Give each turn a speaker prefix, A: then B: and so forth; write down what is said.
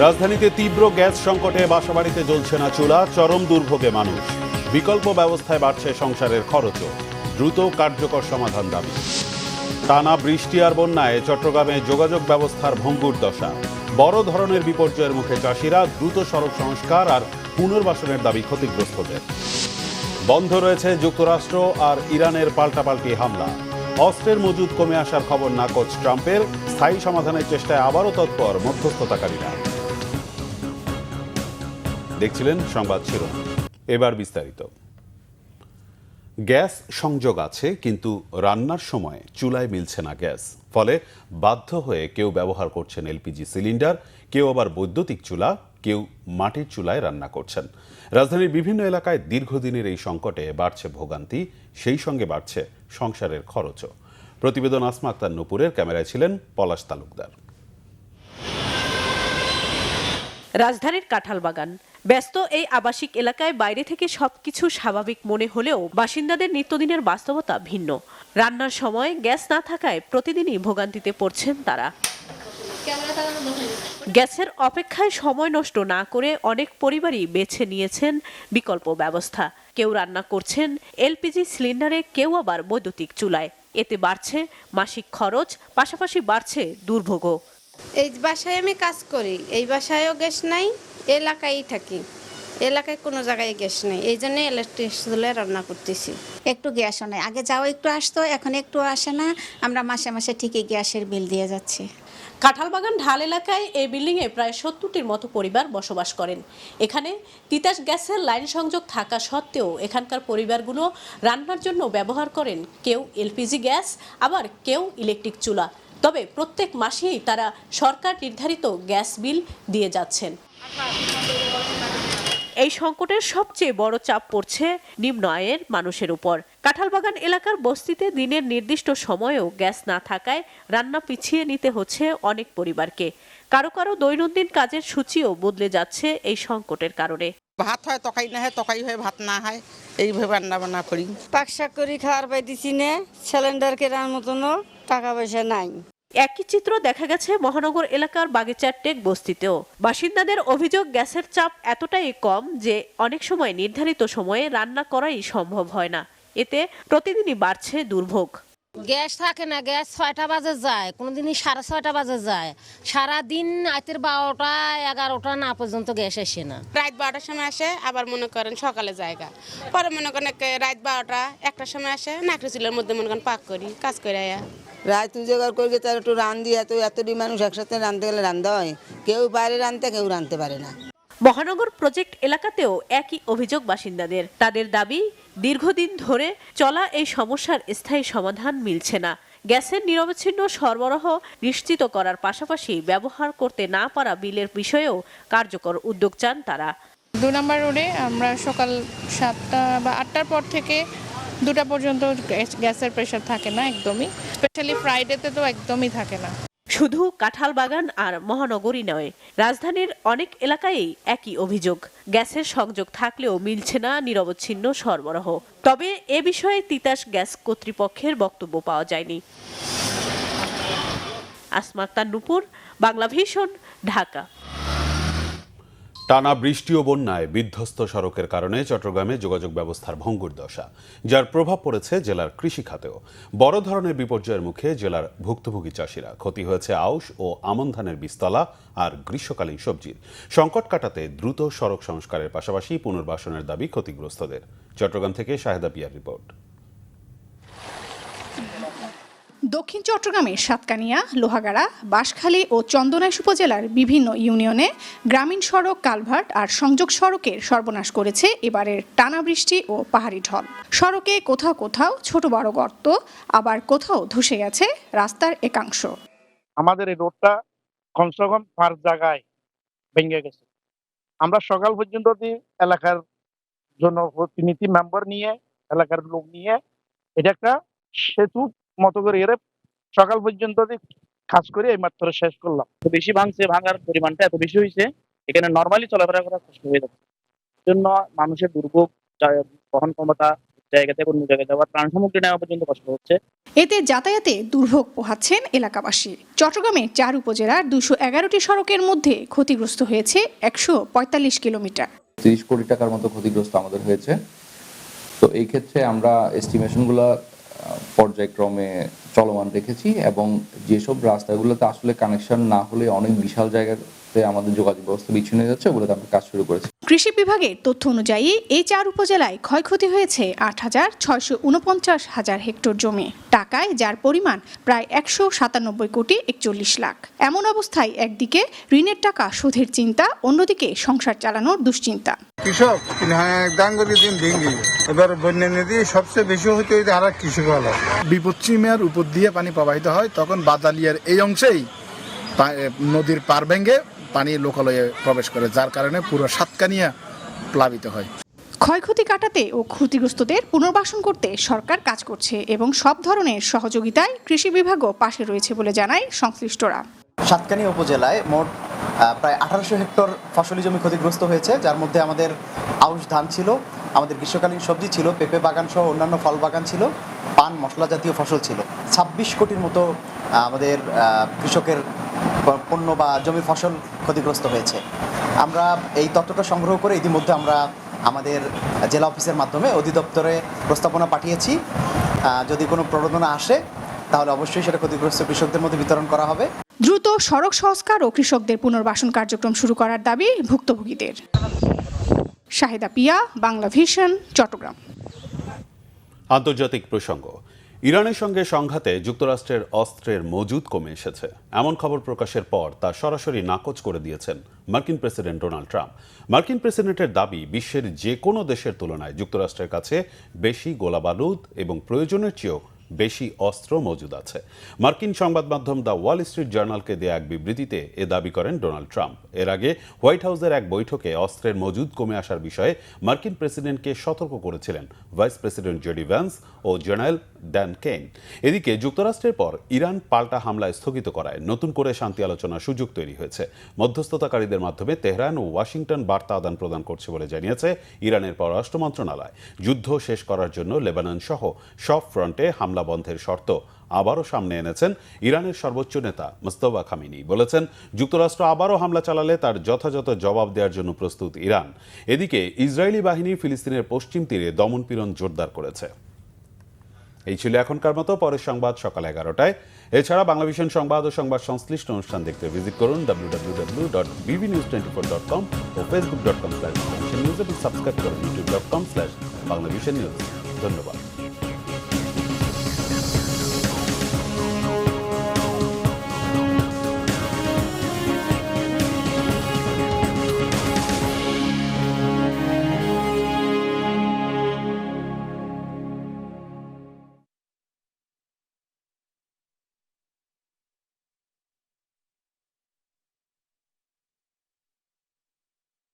A: রাজধানীতে তীব্র গ্যাস সংকটে বাসাবাড়িতে জ্বলছে না চুলা, চরম দুর্ভোগে মানুষ। বিকল্প ব্যবস্থায় বাড়ছে সংসারের খরচও। দ্রুত কার্যকর সমাধান দাবি। টানা বৃষ্টি আর বন্যায় চট্টগ্রামে যোগাযোগ ব্যবস্থার ভঙ্গুর দশা। বড় ধরনের বিপর্যয়ের মুখে চাষিরা, দ্রুত সড়ক সংস্কার আর পুনর্বাসনের দাবি ক্ষতিগ্রস্তদের। বন্ধ রয়েছে যুক্তরাষ্ট্র আর ইরানের পাল্টাপাল্টি হামলা। অস্ত্রের মজুদ কমে আসার খবর নাকচ ট্রাম্পের। স্থায়ী সমাধানের চেষ্টায় আবারও তৎপর মধ্যস্থতাকারীরা। দেখছিলেন সংবাদ শিরোনাম, এবার বিস্তারিত। গ্যাস সংযোগ আছে, কিন্তু রান্নার সময় চুলায় মিলছে না গ্যাস। ফলে বাধ্য হয়ে কেউ ব্যবহার করছেন এলপিজি সিলিন্ডার, কেউ আবার বৈদ্যুতিক চুলা, কেউ মাটির চুলায় রান্না করছেন। রাজধানীর বিভিন্ন এলাকায় দীর্ঘদিনের এই সংকটে বাড়ছে ভোগান্তি, সেই সঙ্গে বাড়ছে সংসারের খরচও। প্রতিবেদন আসমা আক্তার নূপুরের, ক্যামেরায় ছিলেন পলাশ তালুকদার।
B: রাজধানীর কাঁঠালবাগান ব্যস্ত এই আবাসিক এলাকায় বাইরে থেকে সবকিছু স্বাভাবিক মনে হলেও বাসিন্দাদের নিত্যদিনের বাস্তবতা ভিন্ন। রান্নার সময় গ্যাস না থাকায় প্রতিদিনই ভোগান্তিতে পড়ছেন তারা। গ্যাসের অপেক্ষায় সময় নষ্ট না করে অনেক পরিবারই বেছে নিয়েছেন বিকল্প ব্যবস্থা। কেউ রান্না করছেন এলপিজি সিলিন্ডারে, কেউ আবার বৈদ্যুতিক চুলায়। এতে বাড়ছে মাসিক খরচ, পাশাপাশি বাড়ছে দুর্ভোগও।
C: এই বাসায় আমি কাজ করি, এই বাসায়ও গ্যাস নাই, এলাকায় থাকি, এলাকায় কোনো জায়গায় গ্যাস নেই, এই জন্য ইলেকট্রিক চুলায় রান্না করতেছি।
D: একটু গ্যাসও নেই, আগে যাও একটু আসতো, এখন একটু আসে না। আমরা মাসে মাসে ঠিকই গ্যাসের বিল দিয়ে যাচ্ছি।
B: কাঁঠালবাগান ঢাল এলাকায় এই বিল্ডিংয়ে প্রায় ৭০টির মতো পরিবার বসবাস করেন। এখানে তিতাস গ্যাসের লাইন সংযোগ থাকা সত্ত্বেও এখানকার পরিবারগুলো রান্নার জন্য ব্যবহার করেন কেউ এলপিজি গ্যাস, আবার কেউ ইলেকট্রিক চুলা। তবে প্রত্যেক মাসেই তারা সরকার নির্ধারিত গ্যাস বিল দিয়ে যাচ্ছেন। এই সংকটের সবচেয়ে বড় চাপ পড়ছে নিম্ন আয়ের মানুষের উপর। কাঁঠালবাগান এলাকার বস্তিতে দিনের নির্দিষ্ট সময়েও গ্যাস না থাকায় রান্না পিছিয়ে নিতে হচ্ছে অনেক পরিবারকে। কারো কারো দৈনন্দিন কাজের সূচিও বদলে যাচ্ছে এই সংকটের কারণে।
E: ভাত হয় তরকারি না হয়, তরকারি হয় ভাত না হয়, এইভাবে রান্না বান্না করি।
C: পাকশাক করি খাওয়ার পাইতেছি না, সিলিন্ডার কেনার মতনও টাকা পয়সা নাই।
B: একই চিত্র দেখা গেছে মহানগর এলাকার বাগিচার টেক বস্তিতেও। বাসিন্দাদের অভিযোগ, গ্যাসের চাপ এতটাই কম যে অনেক সময় নির্ধারিত সময়ে রান্না করাই সম্ভব হয় না। এতে প্রতিদিনই বাড়ছে দুর্ভোগ।
F: গ্যাস থাকে না, গ্যাস 6টা বাজে যায়, কোনোদিনই 6:30 বাজে যায়। সারাদিন রাতের 12টা 11টা না পর্যন্ত গ্যাস আসে না।
C: রাত 12টার সময় আসে, আবার মনে করেন সকালে জায়গা, পরে মনে করেন রাত 12টা 1টার সময় আসে, না একটা চুলের মধ্যে মনে করেন পাক করি, কাজ করে আয়া
E: রাত জোগাড় করে তার একটু রান্ধি, এতটি মানুষ একসাথে রাঁধতে গেলে রান্ধা হয়, কেউ বাইরে রাঁধতে, কেউ রাঁধতে পারে না।
B: মহানগর প্রজেক্ট এলাকাতেও একই অভিযোগ বাসিন্দাদের। তাদের দাবি, দীর্ঘদিন ধরে চলা এই সমস্যার স্থায়ী সমাধান মিলছে না। গ্যাসের নিরবচ্ছিন্ন সরবরাহ নিশ্চিত করার পাশাপাশি ব্যবহার করতে না পারা বিলের বিষয়েও কার্যকর উদ্যোগ চান তারা।
G: 2 নম্বর রোডে আমরা সকাল 7টা বা 8টার পর থেকে 2টা পর্যন্ত গ্যাসের প্রেশার থাকে না একদমই, স্পেশালি ফ্রাইডেতে তো একদমই থাকে না।
B: শুধু কাঁঠালবাগান আর মহানগরী নয়, রাজধানীর অনেক এলাকায় একই অভিযোগ। গ্যাসের সংযোগ থাকলেও মিলছে না নিরবচ্ছিন্ন সরবরাহ। তবে এ বিষয়ে তিতাস গ্যাস কর্তৃপক্ষের বক্তব্য পাওয়া যায়নি। আসমা আক্তার নূপুর, বাংলাভিশন, ঢাকা।
A: টানা বৃষ্টি ও বন্যায় বিধ্বস্ত সড়কের কারণে চট্টগ্রামে যোগাযোগ ব্যবস্থার ভঙ্গুর দশা, যার প্রভাব পড়েছে জেলার কৃষি খাতেও। বড় ধরনের বিপর্যয়ের মুখে জেলার ভুক্তভোগী চাষিরা। ক্ষতি হয়েছে আউশ ও আমন ধানের বীজতলা আর গ্রীষ্মকালীন সবজির। সংকট কাটাতে দ্রুত সড়ক সংস্কারের পাশাপাশি পুনর্বাসনের দাবি ক্ষতিগ্রস্তদের। চট্টগ্রাম থেকে শাহেদা পিয়ার রিপোর্ট।
H: দক্ষিণ চট্টগ্রামের সাতকানিয়া, লোহাগাড়া, বাঁশখালী ও চন্দনাইশ উপজেলার বিভিন্ন ইউনিয়নে গ্রামীণ সড়ক, কালভার্ট আর সংযোগ সড়কের সর্বনাশ করেছে এবারের টানা বৃষ্টি ও পাহাড়ি ঢল। সড়কে কোথাও কোথাও ছোট বড় গর্ত, আবার কোথাও ধসে গেছে রাস্তার একাংশ।
I: আমাদের এই রোডটা কমসে কম 5 জায়গায় ভেঙে গেছে। আমরা সকাল পর্যন্ত এলাকার জনপ্রতিনিধি মেম্বার নিয়ে, এলাকার লোক নিয়ে এটা একটা সেতু মতো করে সকাল পর্যন্ত কাজ করে এই মাত্র শেষ করলাম। তো বেশি ভাঙছে, ভাঙার পরিমাণটা এত বেশি হয়েছে, এখানে নর্মালি চলাফেরা করা কষ্ট হয়ে যাচ্ছে। জন্য মানুষের দুর্ভোগ, বহন ক্ষমতা
J: জায়গা থেকে অন্য জায়গায় যাওয়া, ত্রাণ সামগ্রী নেওয়া পর্যন্ত কষ্ট হচ্ছে।
H: এতে যাতায়াতে দুর্ভোগ পোহাচ্ছেন এলাকাবাসী। চট্টগ্রামের 4 উপজেলার 211টি সড়কের মধ্যে ক্ষতিগ্রস্ত হয়েছে 145 কিলোমিটার।
K: 30 কোটি টাকার মতো ক্ষতিগ্রস্ত আমাদের হয়েছে। তো এই ক্ষেত্রে আমরা এস্টিমেশনগুলো পর্যায়ক্রমে চলমান রেখেছি এবং যেসব রাস্তাগুলোতে আসলে কানেকশন না হলে অনেক বিশাল জায়গাতে আমাদের যোগাযোগ ব্যবস্থা বিচ্ছিন্ন হয়ে যাচ্ছে, ওগুলোতে আমরা কাজ শুরু করেছি।
H: কৃষি বিভাগের তথ্য অনুযায়ী এই 4 উপজেলায় ক্ষয়ক্ষতি হয়েছে 8,649,000 হেক্টর জমি, টাকায় যার পরিমাণ প্রায় 197 কোটি 41 লাখ। এমন অবস্থায় একদিকে ঋণের টাকা শোধের চিন্তা, অন্যদিকে সংসার চালানোর দুশ্চিন্তা।
L: কৃষক ডাঙ্গরি দিন ভেঙে এবার বন্যা নদী সবচেয়ে বেশি হতে আর কৃষক ভালো। বিপদসীমার উপর দিয়ে পানি প্রবাহিত হয়, তখন বাদালিয়ার এই অংশেই নদীর পার ভেঙে পানি লোকালয়ে প্রবেশ করে, যার কারণে পুরো সাতকানিয়া প্লাবিত হয়।
H: ক্ষয়ক্ষতি কাটাতে ও ক্ষতিগ্রস্তদের পুনর্বাসন করতে সরকার কাজ করছে এবং সব ধরনের সহযোগিতায় কৃষি বিভাগও পাশে রয়েছে বলে জানায় সংশ্লিষ্টরা।
M: সাতকানিয়া উপজেলায় মোট প্রায় 1800 হেক্টর ফসলি জমি ক্ষতিগ্রস্ত হয়েছে, যার মধ্যে আমাদের আউশ ধান ছিল, আমাদের গ্রীষ্মকালীন সবজি ছিল, পেঁপে বাগান সহ অন্যান্য ফল বাগান ছিল, পান মশলা জাতীয় ফসল ছিল। 26 কোটির মতো আমাদের কৃষকের পণ্য বা জমি ফসল ক্ষতিগ্রস্ত হয়েছে। আমরা এই তথ্যটা সংগ্রহ করে ইতিমধ্যে আমরা আমাদের জেলা অফিসের মাধ্যমে অধিদপ্তরে প্রস্তাবনা পাঠিয়েছি। যদি কোনো প্রণোদনা আসে তাহলে অবশ্যই সেটা ক্ষতিগ্রস্ত কৃষকদের মধ্যে বিতরণ করা হবে।
H: দ্রুত সড়ক সংস্কার ও কৃষকদের পুনর্বাসন কার্যক্রম শুরু করার দাবি ভুক্তভোগীদের। শাহিদা পিয়া, বাংলা ভিশন, চট্টগ্রাম।
A: আন্তর্জাতিক প্রসঙ্গ। ইরানের সঙ্গে সংঘাতে যুক্তরাষ্ট্রের অস্ত্রের মজুদ কমে এসেছে এমন খবর প্রকাশের পর তা সরাসরি নাকচ করে দিয়েছেন মার্কিন প্রেসিডেন্ট ডোনাল্ড ট্রাম্প। মার্কিন প্রেসিডেন্টের দাবি, বিশ্বের যে কোনো দেশের তুলনায় যুক্তরাষ্ট্রের কাছে বেশি গোলাবারুদ এবং প্রয়োজনের চেয়েও বেশি অস্ত্র মজুদ আছে। মার্কিন সংবাদ মাধ্যম দ্য ওয়াল স্ট্রিট জার্নালকে দেয়া এক বিবৃতিতে এ দাবি করেন ডোনাল্ড ট্রাম্প। এর আগে হোয়াইট হাউসের এক বৈঠকে অস্ত্রের মজুদ কমে আসার বিষয়ে মার্কিন প্রেসিডেন্টকে সতর্ক করেছিলেন ভাইস প্রেসিডেন্ট জেডি ভ্যান্স ও জেনারেল ড্যান কেন। এদিকে যুক্তরাষ্ট্রের পর ইরান পাল্টা হামলা স্থগিত করায় নতুন করে শান্তি আলোচনার সুযোগ তৈরি হয়েছে। মধ্যস্থতাকারীদের মাধ্যমে তেহরান ও ওয়াশিংটন বার্তা আদান প্রদান করছে বলে জানিয়েছে ইরানের পররাষ্ট্র মন্ত্রণালয়। যুদ্ধ শেষ করার জন্য লেবানন সহ সব ফ্রন্টে হামলা বন্ধের শর্ত আবারও সামনে এনেছেন ইরানের সর্বোচ্চ নেতা মুস্তফা খামেনি। বলেছেন, যুক্তরাষ্ট্র আবারও হামলা চালালে তার যথাযথ জবাব দেওয়ার জন্য প্রস্তুত ইরান। এদিকে ইসরায়েলি বাহিনী ফিলিস্তিনের পশ্চিম তীরে দমনপীড়ন জোরদার করেছে। এই ছিল এখনকার মতো। পরের সংবাদ সকাল 11টায়। এছাড়া বাংলাভিশন সংবাদ ও সংবাদ সংশ্লিষ্ট অনুষ্ঠান দেখতে ভিজিট করুন www.bbnews24.com ও facebook.com/banglavishnnews এবং সাবস্ক্রাইব করুন youtube.com/banglavishnnews। ধন্যবাদ।